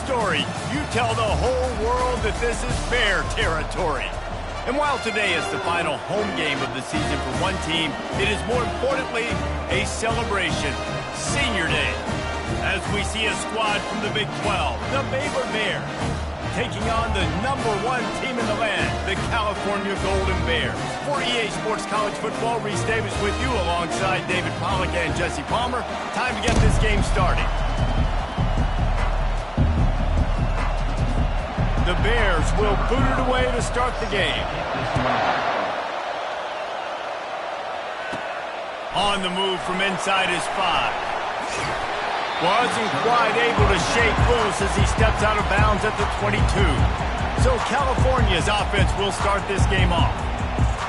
story, you tell the whole world that this is Bear territory. And while today is the final home game of the season for one team, it is more importantly a celebration, Senior Day. As we see a squad from the Big 12, the Baylor Bears, taking on the #1 team in the land, the California Golden Bears. For EA Sports College Football, Reese Davis with you alongside David Pollack and Jesse Palmer. Time to get this game started. The Bears will boot it away to start the game. On the move from inside his 5. Wasn't quite able to shake loose as he steps out of bounds at the 22. So California's offense will start this game off.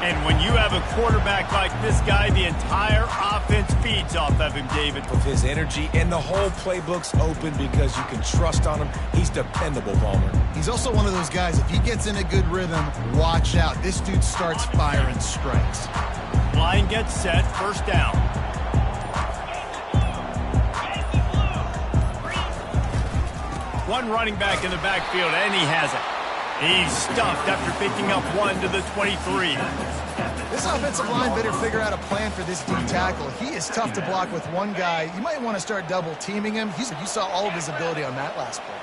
And when you have a quarterback like this guy, the entire offense feeds off of him, David. With his energy, and the whole playbook's open because you can trust on him. He's dependable, Palmer. He's also one of those guys, if he gets in a good rhythm, watch out. This dude starts firing strikes. Line gets set, first down. One running back in the backfield, and he has it. He's stuffed after picking up 1 to the 23. This offensive line better figure out a plan for this D tackle. He is tough to block with one guy. You might want to start double teaming him. You saw all of his ability on that last play.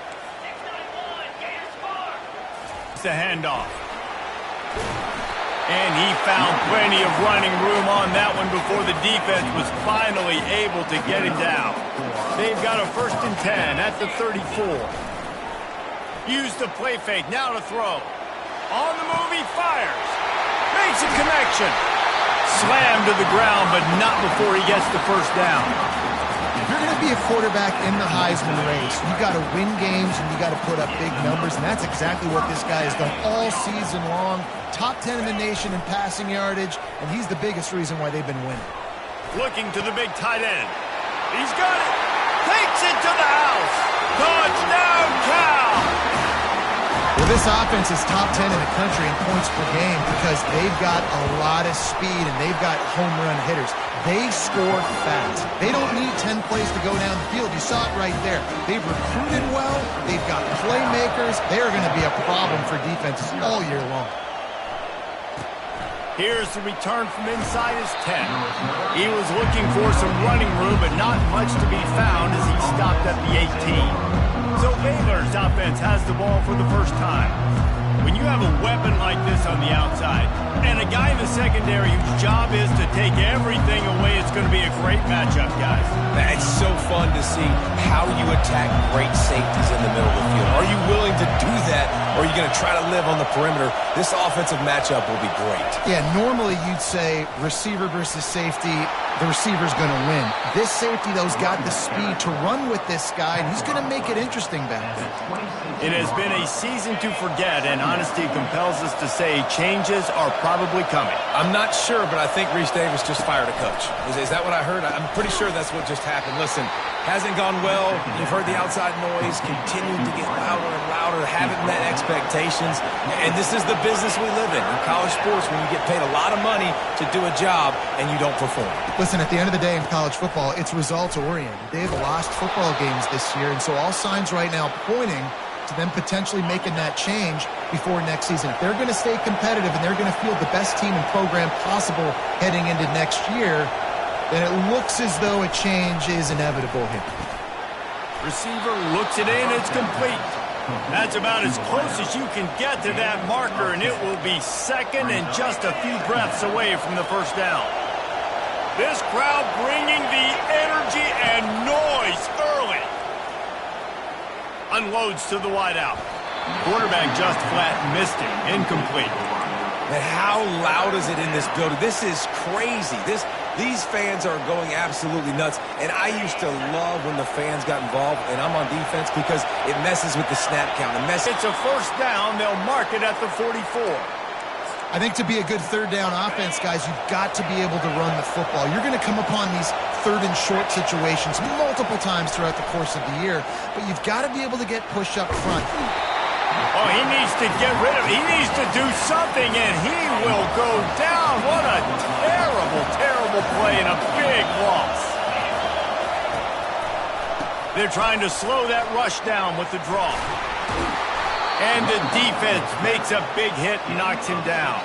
It's the handoff. And he found plenty of running room on that one before the defense was finally able to get him down. They've got a 1st and 10 at the 34. Use the play fake, now to throw. On the move, he fires. Makes a connection. Slammed to the ground, but not before he gets the first down. If you're going to be a quarterback in the Heisman race, you got to win games and you got to put up big numbers, and that's exactly what this guy has done all season long. Top 10 in the nation in passing yardage, and he's the biggest reason why they've been winning. Looking to the big tight end. He's got it. Takes it to the house. Touchdown, Cal! Well, this offense is top 10 in the country in points per game because they've got a lot of speed and they've got home run hitters. They score fast. They don't need 10 plays to go down the field. You saw it right there. They've recruited well. They've got playmakers. They're going to be a problem for defenses all year long. Here's the return from inside his 10. He was looking for some running room, but not much to be found as he stopped at the 18. So Baylor's offense has the ball for the first time. When you have a weapon like this on the outside, and a guy in the secondary whose job is to take everything away, it's going to be a great matchup, guys. It's so fun to see how you attack great safeties in the middle of the field. Are you willing to do that, or are you going to try to live on the perimeter? This offensive matchup will be great. Yeah, normally you'd say receiver versus safety, the receiver's going to win. This safety, though, has got the speed to run with this guy, and he's going to make it interesting back there. It has been a season to forget, and honesty compels us to say changes are probably coming. I'm not sure, but I think Reese Davis just fired a coach. Is that what I heard? I'm pretty sure that's what just happened. Listen, hasn't gone well. You've heard the outside noise, continued to get louder and louder, haven't met expectations. And this is the business we live in college sports, when you get paid a lot of money to do a job and you don't perform. Listen, at the end of the day in college football, it's results-oriented. They've lost football games this year, and so all signs right now pointing to them potentially making that change before next season. If they're going to stay competitive and they're going to field the best team and program possible heading into next year, then it looks as though a change is inevitable here. Receiver looks it in, it's complete. That's about as close as you can get to that marker, and it will be second and just a few breaths away from the first down. This crowd bringing the energy and noise early. Unloads to the wideout. Quarterback just flat missed it. Incomplete. And how loud is it in this building? This is crazy. These fans are going absolutely nuts. And I used to love when the fans got involved, and I'm on defense because it messes with the snap count. It's a first down. They'll mark it at the 44. I think to be a good third down offense, guys, you've got to be able to run the football. You're going to come upon these third and short situations multiple times throughout the course of the year, but you've got to be able to get push up front. Oh, he needs to get rid of it. He needs to do something, and he will go down. What a terrible, terrible play and a big loss. They're trying to slow that rush down with the draw. And the defense makes a big hit and knocks him down.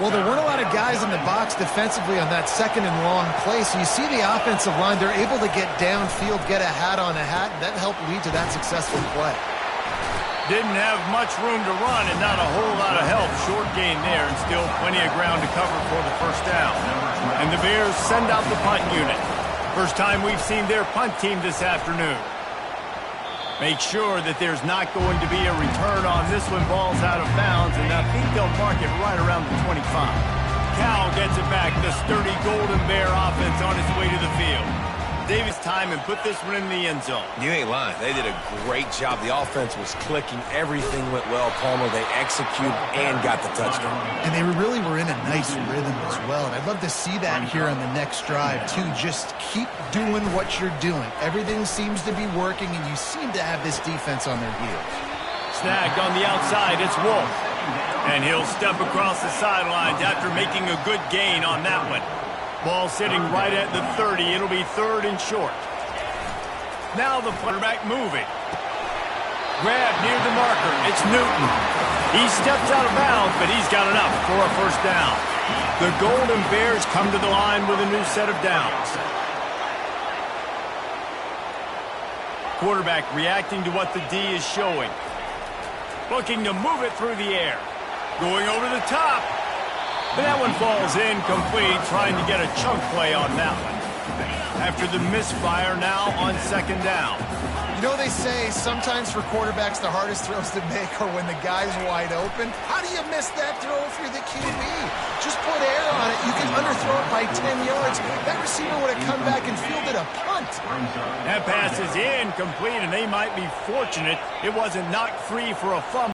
Well, there weren't a lot of guys in the box defensively on that second and long play, so you see the offensive line, they're able to get downfield, get a hat on a hat, and that helped lead to that successful play. Didn't have much room to run and not a whole lot of help. Short gain there and still plenty of ground to cover for the first down. And the Bears send out the punt unit. First time we've seen their punt team this afternoon. Make sure that there's not going to be a return on this one. Ball's out of bounds, and I think they'll mark it right around the 25. Cal gets it back. The sturdy Golden Bear offense on its way to the field. Davis time and put this one in the end zone. You ain't lying. They did a great job. The offense was clicking. Everything went well, Palmer. They executed and got the touchdown. And they really were in a nice rhythm as well. And I'd love to see that here on the next drive, too. Just keep doing what you're doing. Everything seems to be working, and you seem to have this defense on their heels. Snagged on the outside. It's Wolf. And he'll step across the sidelines after making a good gain on that one. Ball sitting right at the 30. It'll be third and short. Now the quarterback moving. Grab near the marker. It's Newton. He steps out of bounds, but he's got enough for a first down. The Golden Bears come to the line with a new set of downs. Quarterback reacting to what the D is showing. Looking to move it through the air. Going over the top. But that one falls incomplete, trying to get a chunk play on that one. After the misfire, now on second down. You know, they say sometimes for quarterbacks the hardest throws to make are when the guy's wide open. How do you miss that throw if you're the QB? Just put air on it. You can underthrow it by 10 yards. That receiver would have come back and fielded a punt. That pass is incomplete, and they might be fortunate it wasn't knocked free for a fumble.